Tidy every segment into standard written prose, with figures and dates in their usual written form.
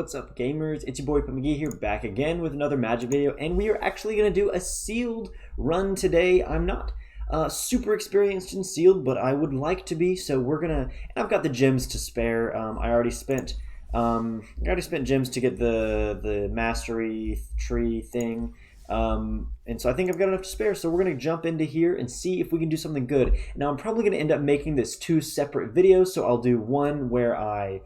what's up gamers? It's your boy MtG here, back again with another Magic video, and we are actually going to do a sealed run today. I'm not super experienced in sealed, but I would like to be, so we're gonna, and I've got the gems to spare. I already spent gems to get the mastery tree thing. And so I think I've got enough to spare, so we're going to jump into here and see if we can do something good. Now I'm probably going to end up making this two separate videos, so I'll do one where I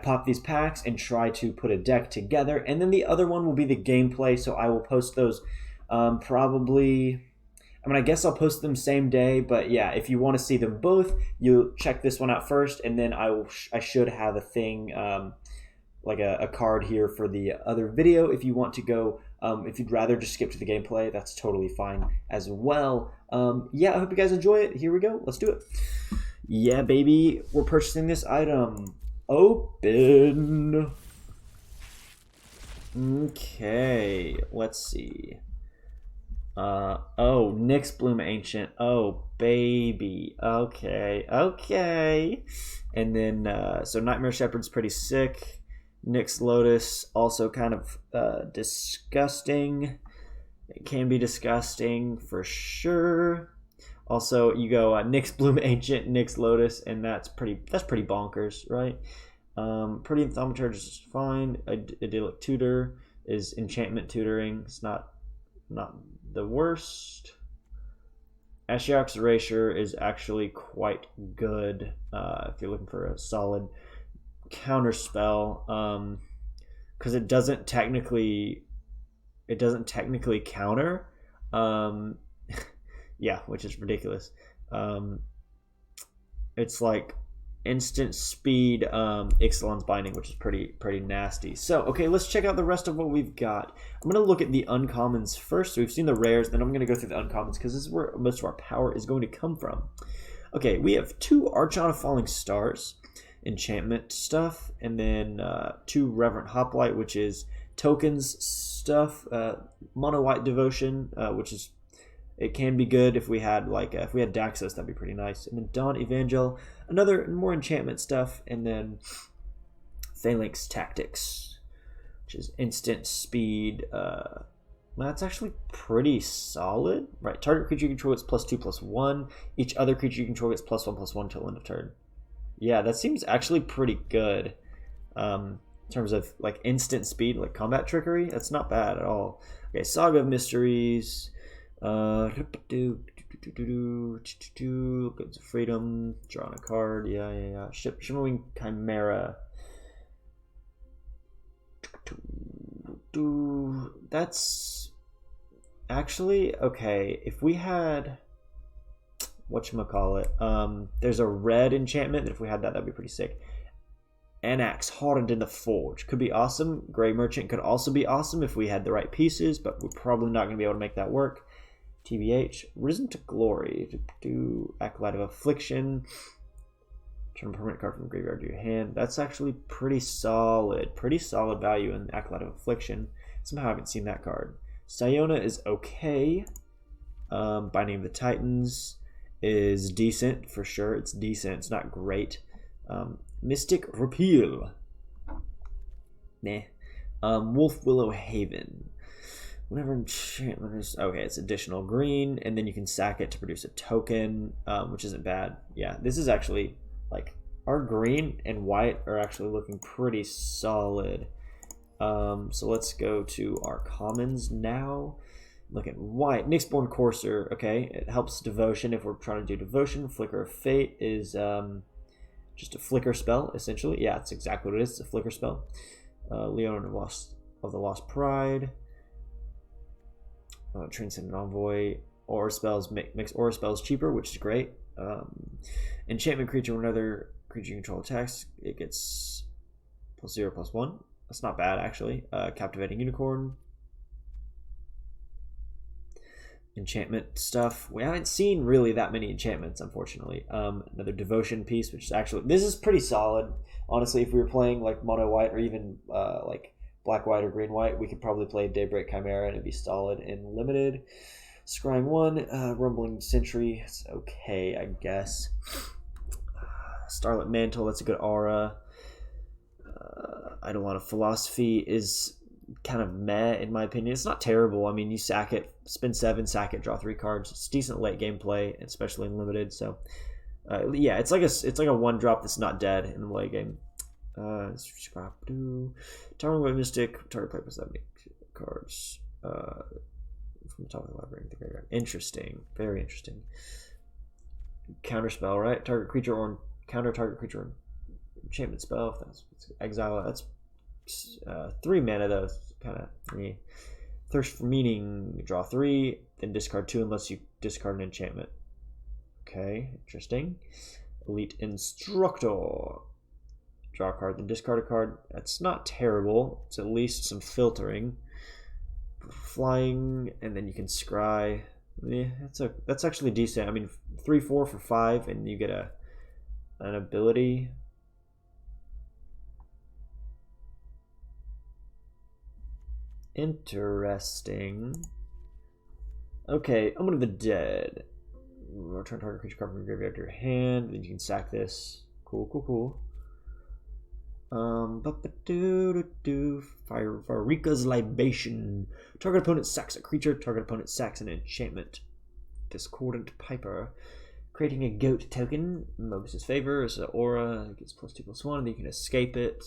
pop these packs and try to put a deck together, and then the other one will be the gameplay, so I will post those probably, I mean, I guess I'll post them same day, but yeah, if you want to see them both, you check this one out first, and then I should have a thing, like a card here for the other video if you want to go. If you'd rather just skip to the gameplay, that's totally fine as well. Yeah, I hope you guys enjoy it. Here we go. Let's do it. Yeah, baby. We're purchasing this item. Open. Okay. Let's see. Oh, Nyxbloom Ancient. Oh, baby. Okay. Okay. And then, so Nightmare Shepherd's pretty sick. Nyx Lotus, also kind of disgusting. It can be disgusting for sure. Also, you go Nyxbloom Ancient, Nyx Lotus, and that's pretty bonkers, right? Pretty Thaumaturge is fine. Idyllic Tutor is enchantment tutoring. It's not the worst. Ashiok's Erasure is actually quite good if you're looking for a solid counter spell, because it doesn't technically counter, yeah, which is ridiculous. It's like instant speed Ixalan's Binding, which is pretty nasty. So okay, let's check out the rest of what we've got. I'm gonna look at the uncommons first. So we've seen the rares, then I'm gonna go through the uncommons because this is where most of our power is going to come from. Okay, we have 2 Archon of Falling Stars enchantment stuff, and then 2 Reverent Hoplite, which is tokens stuff, mono white devotion, which is, it can be good if we had if we had Daxos, that'd be pretty nice. And then Dawn Evangel, another more enchantment stuff, and then Phalanx Tactics, which is instant speed. That's actually pretty solid, right? Target creature you control gets +2/+1. Each other creature you control gets +1/+1 till end of turn. Yeah, that seems actually pretty good. In terms of like instant speed, like combat trickery, that's not bad at all. Okay, Saga of Mysteries, Freedom, drawing a card, yeah. Shimmering Chimera. That's actually okay. If we had, whatchamacallit, there's a red enchantment that if we had that'd be pretty sick. Anax, Hardened in the Forge, could be awesome. Gray Merchant could also be awesome if we had the right pieces, but we're probably not going to be able to make that work. TBH, Risen to Glory, Acolyte of Affliction, turn a permanent card from the graveyard to your hand. That's actually pretty solid value in Acolyte of Affliction. Somehow I haven't seen that card. Siona is okay. Binding of the Titans is decent for sure. It's decent. It's not great. Mystic Repeal. Nah. Wolf Willow Haven. Whenever enchantment is okay, it's additional green, and then you can sack it to produce a token, which isn't bad. Yeah, this is actually like our green and white are actually looking pretty solid. So let's go to our commons now. Look at white. Nyxborn Courser, okay, it helps devotion if we're trying to do devotion. Flicker of Fate is just a flicker spell, essentially. Yeah, that's exactly what it is. It's a flicker spell. Leon of the Lost Pride. Transcendent Envoy. Aura spells makes aura spells cheaper, which is great. Enchantment creature, when another creature you control attacks, it gets +0/+1. That's not bad, actually. Captivating Unicorn. Enchantment stuff. We haven't seen really that many enchantments, unfortunately. Another devotion piece, which is actually, this is pretty solid. Honestly, if we were playing like mono white or even like black white or green white, we could probably play Daybreak Chimera and it'd be solid in limited. Scrying 1, Rumbling Sentry, it's okay, I guess. Starlit Mantle, that's a good aura. Eidolon of Philosophy is kind of meh in my opinion. It's not terrible. I mean, you sack it, spend 7, sack it, draw 3 cards. It's decent late game play, especially in limited. So yeah, it's like a 1-drop that's not dead in the late game. Target White Mystic, target play plus 7 cards from the top of the library. Interesting, very interesting. Counter spell, right? Target creature or counter target creature or enchantment spell. If that's exile, that's 3 mana though. Kind of thirst for meaning. Draw 3, then discard 2 unless you discard an enchantment. Okay, interesting. Elite Instructor. Draw a card, then discard a card. That's not terrible. It's at least some filtering. Flying, and then you can scry. Yeah, that's actually decent. I mean, 3/4 for 5, and you get an ability. Interesting. Okay, Omen of the Dead. Return target creature card from your graveyard to your hand. Then you can sack this. Cool. Farika's Libation. Target opponent sacks a creature. Target opponent sacks an enchantment. Discordant Piper. Creating a goat token. Mogus's Favor. It's an aura. It gets +2/+1. And then you can escape it.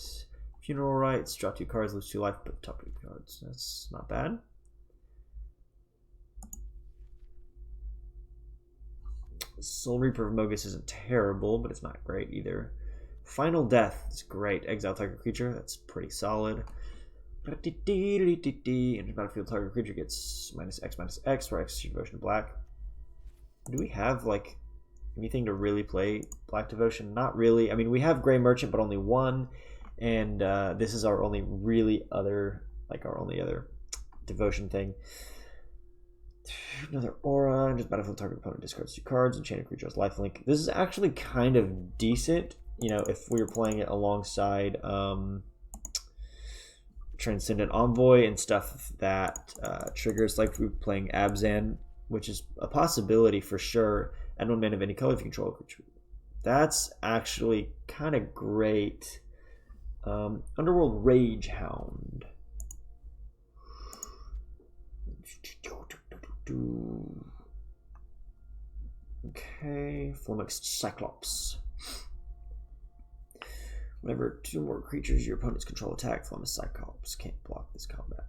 Funeral Rites. Draw 2 cards. Lose 2 life. Put top 2 cards. That's not bad. Soul Reaper of Mogus isn't terrible, but it's not great either. Final Death is great. Exile target creature. That's pretty solid. Enter battlefield, target creature gets -X/-X for X Devotion to Black. Do we have like anything to really play Black Devotion? Not really. I mean, we have Gray Merchant, but only 1, and this is our only really other, like our only other devotion thing. Another aura. Just battlefield, target opponent discards 2 cards. Enchanted creature has lifelink. This is actually kind of decent. You know, if we were playing it alongside Transcendent Envoy and stuff that triggers, like if we were playing Abzan, which is a possibility for sure. Add 1 mana of any color if you control a creature. That's actually kind of great. Underworld Rage Hound. Okay, Flummoxed Cyclops. Whenever 2 more creatures your opponents control attack, Flummoxed Cyclops can't block this combat.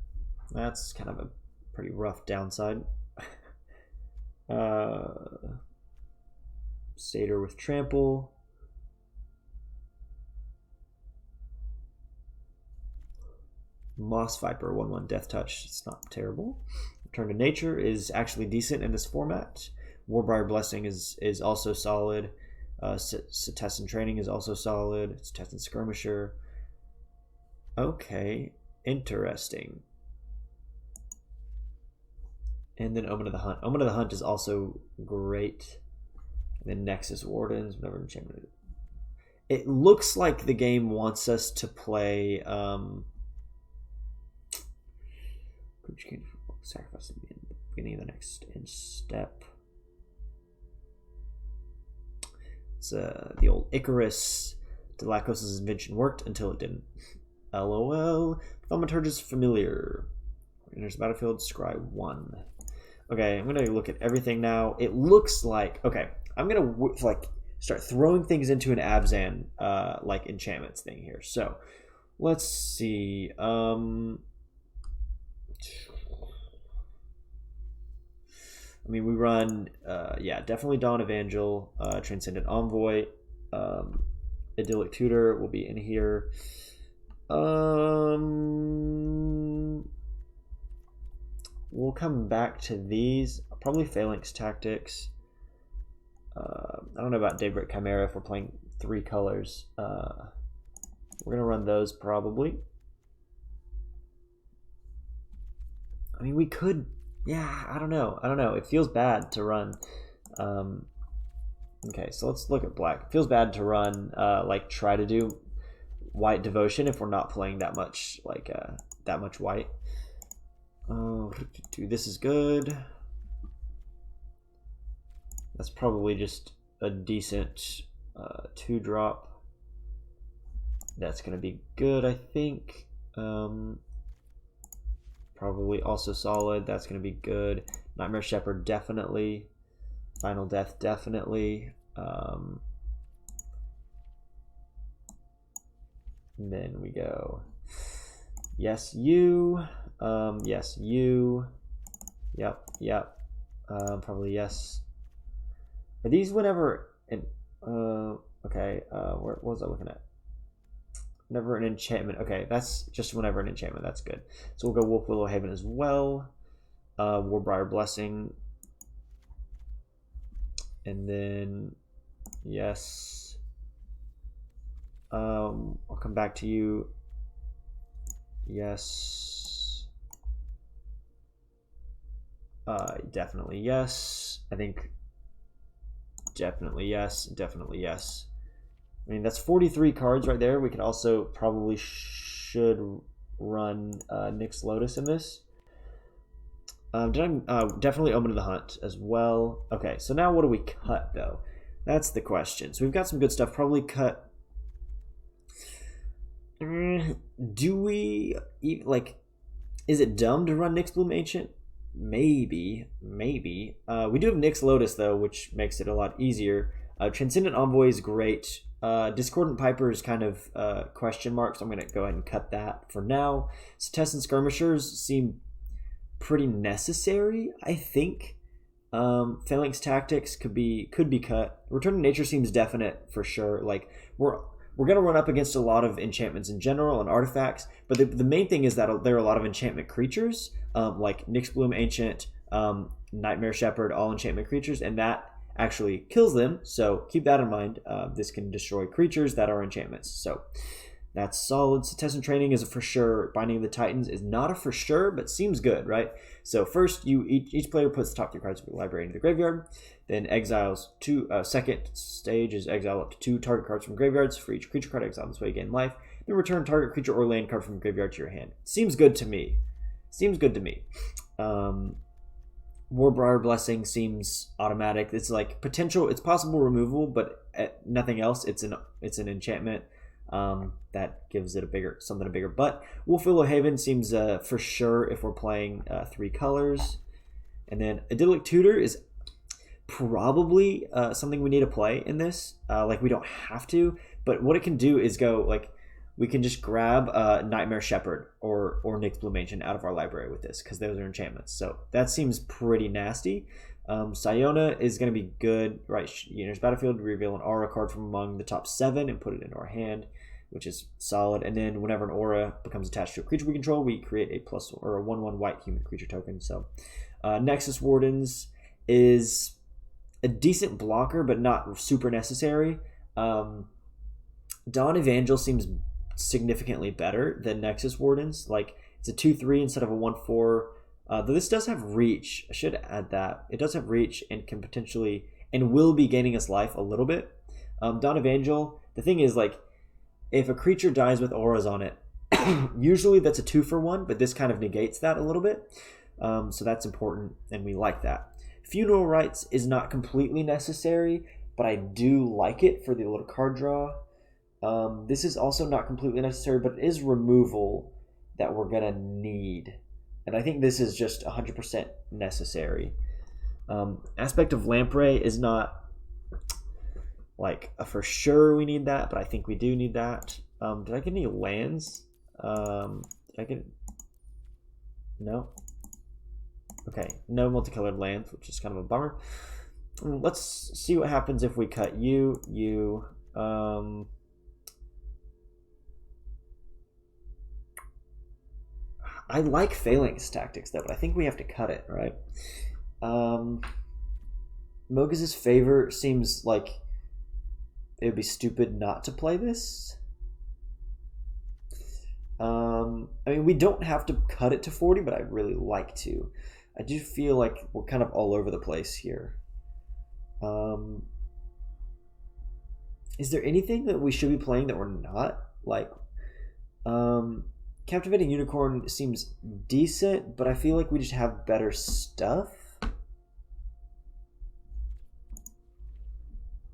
That's kind of a pretty rough downside. Satyr with Trample. Moss Viper, 1/1 Death Touch. It's not terrible. Return to Nature is actually decent in this format. Warbriar Blessing is also solid. Cetessan Training is also solid. Cetessan Skirmisher. Okay, interesting. And then Omen of the Hunt. Omen of the Hunt is also great. And then Nexus Wardens, whatever enchantment. It looks like the game wants us to play. Sacrifice at the beginning of the next step. It's the old Icarus. Delacos' invention worked until it didn't. LOL. Thaumaturge's Familiar. Enters the battlefield, scry 1. Okay, I'm gonna look at everything now. It looks like, okay, I'm gonna like start throwing things into an Abzan like enchantments thing here. So let's see. I mean, we run, yeah, definitely Dawn Evangel, Transcendent Envoy, Idyllic Tutor will be in here. We'll come back to these. Probably Phalanx Tactics. I don't know about Daybreak Chimera if we're playing 3 colors. We're going to run those probably. I mean, we could... Yeah, I don't know. It feels bad to run. Okay, so let's look at black. It feels bad to run, like, try to do white devotion if we're not playing that much, like, that much white. Oh, this is good. That's probably just a decent 2-drop. That's going to be good, I think. Probably also solid. That's going to be good. Nightmare Shepherd, definitely. Final Death, definitely. And then we go. Yes, you. Yes, you. Yep, yep. Probably yes. Are these whenever... okay, what was I looking at? Whenever an enchantment. Okay, that's just whenever an enchantment. That's good. So we'll go Wolf Willow Haven as well. Warbriar Blessing. And then, yes. I'll come back to you. Yes. Definitely yes. I think definitely yes. Definitely yes. I mean, that's 43 cards right there. We could also probably should run Nyx Lotus in this. Definitely Omen of the Hunt as well. Okay, so now what do we cut, though? That's the question. So we've got some good stuff. Probably cut... Do we... Like, is it dumb to run Nyxbloom Ancient? Maybe. Maybe. We do have Nyx Lotus, though, which makes it a lot easier. Transcendent Envoy is great. Discordant Piper is kind of question mark, so I'm going to go ahead and cut that for now. Setessan Skirmishers seem pretty necessary, I think. Phalanx Tactics could be cut. Return to Nature seems definite for sure. Like we're going to run up against a lot of enchantments in general and artifacts, but the main thing is that there are a lot of enchantment creatures, like Nyxbloom Ancient, Nightmare Shepherd, all enchantment creatures, and that actually kills them, so keep that in mind. This can destroy creatures that are enchantments, so that's solid. Setessan Training is a for sure. Binding of the Titans is not a for sure, but seems good, right? So first, each player puts the top 3 cards of the library into the graveyard, then exiles 2. Second stage is exile up to 2 target cards from graveyards. For each creature card exiled this way, gain life. Then return target creature or land card from the graveyard to your hand. Seems good to me. Seems good to me. Warbriar Blessing seems automatic. It's like potential. It's possible removal, but nothing else. It's an enchantment that gives it something bigger. But Wolf Willow Haven seems for sure if we're playing 3 colors. And then Idyllic Tutor is probably something we need to play in this. Like we don't have to, but what it can do is go like we can just grab Nightmare Shepherd or Nyxbloom Ancient out of our library with this because those are enchantments. So that seems pretty nasty. Siona is going to be good, right? Enters battlefield, reveal an aura card from among the top 7 and put it into our hand, which is solid. And then whenever an aura becomes attached to a creature we control, we create a +1 or a 1/1 white human creature token. So Nexus Wardens is a decent blocker, but not super necessary. Dawn Evangel seems significantly better than Nexus Wardens. Like it's a 2/3 instead of a 1/4. Though this does have reach. I should add that. It does have reach and can potentially and will be gaining us life a little bit. Dawn Evangel, the thing is like if a creature dies with auras on it, usually that's a 2-for-1, but this kind of negates that a little bit. So that's important and we like that. Funeral Rites is not completely necessary, but I do like it for the little card draw. This is also not completely necessary, but it is removal that we're going to need. And I think this is just 100% necessary. Aspect of Lamprey is not like a for sure we need that, but I think we do need that. Did I get any lands? Did I get... No? Okay, no multicolored lands, which is kind of a bummer. Let's see what happens if we cut you. I like Phalanx Tactics, though, but I think we have to cut it, right? Mogus' Favor seems like it would be stupid not to play this. I mean, we don't have to cut it to 40, but I'd really like to. I do feel like we're kind of all over the place here. Is there anything that we should be playing that we're not? Like, Captivating Unicorn seems decent, but I feel like we just have better stuff.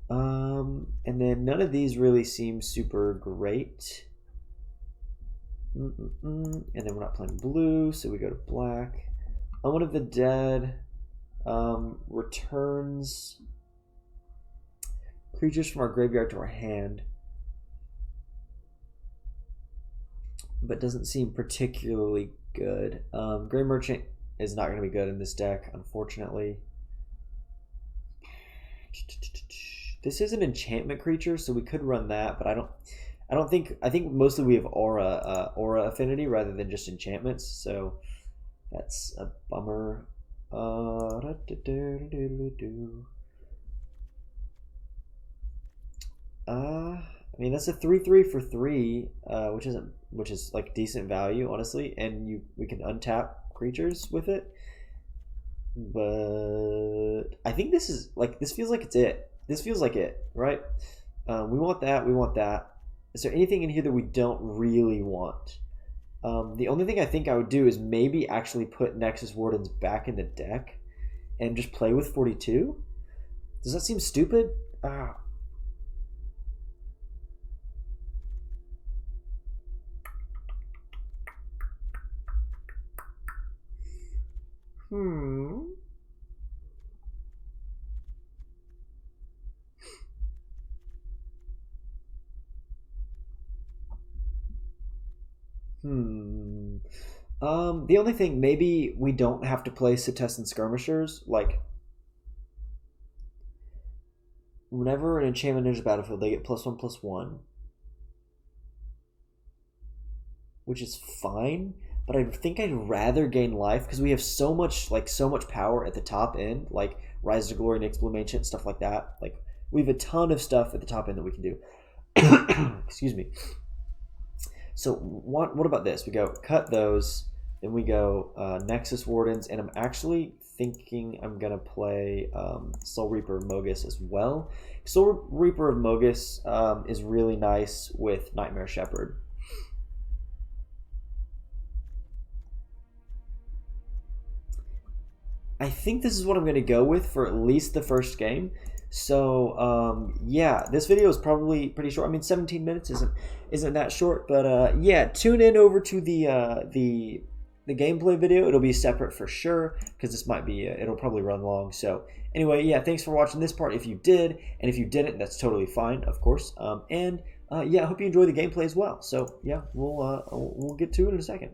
And then none of these really seem super great. And then we're not playing blue, so we go to black. One of the Dead returns creatures from our graveyard to our hand, but doesn't seem particularly good. Gray Merchant is not going to be good in this deck, unfortunately. This is an enchantment creature, so we could run that, but I think mostly we have aura affinity rather than just enchantments, so that's a bummer. I mean, that's a 3/3 for 3, which is like decent value, honestly, and we can untap creatures with it. But I think this feels like it's it. This feels like it, right? We want that. We want that. Is there anything in here that we don't really want? The only thing I think I would do is maybe actually put Nexus Wardens back in the deck and just play with 42. Does that seem stupid? The only thing, maybe we don't have to play Setessan Skirmishers. Like, whenever an enchantment enters the battlefield, they get +1/+1, which is fine. But I think I'd rather gain life because we have so much power at the top end, like Rise to Glory, Nyxbloom Ancient, stuff like that. Like, we have a ton of stuff at the top end that we can do. Excuse me. So what about this? We go cut those, then we go Nexus Wardens, and I'm actually thinking I'm gonna play Soul Reaper of Mogus as well. Soul Reaper of Mogus is really nice with Nightmare Shepherd. I think this is what I'm going to go with for at least the first game. So yeah, this video is probably pretty short. I mean, 17 minutes isn't that short, but yeah, tune in over to the gameplay video. It'll be separate for sure because this might be it'll probably run long. So anyway, yeah, thanks for watching this part if you did, and if you didn't, that's totally fine, of course. Yeah, I hope you enjoy the gameplay as well. So yeah, we'll get to it in a second.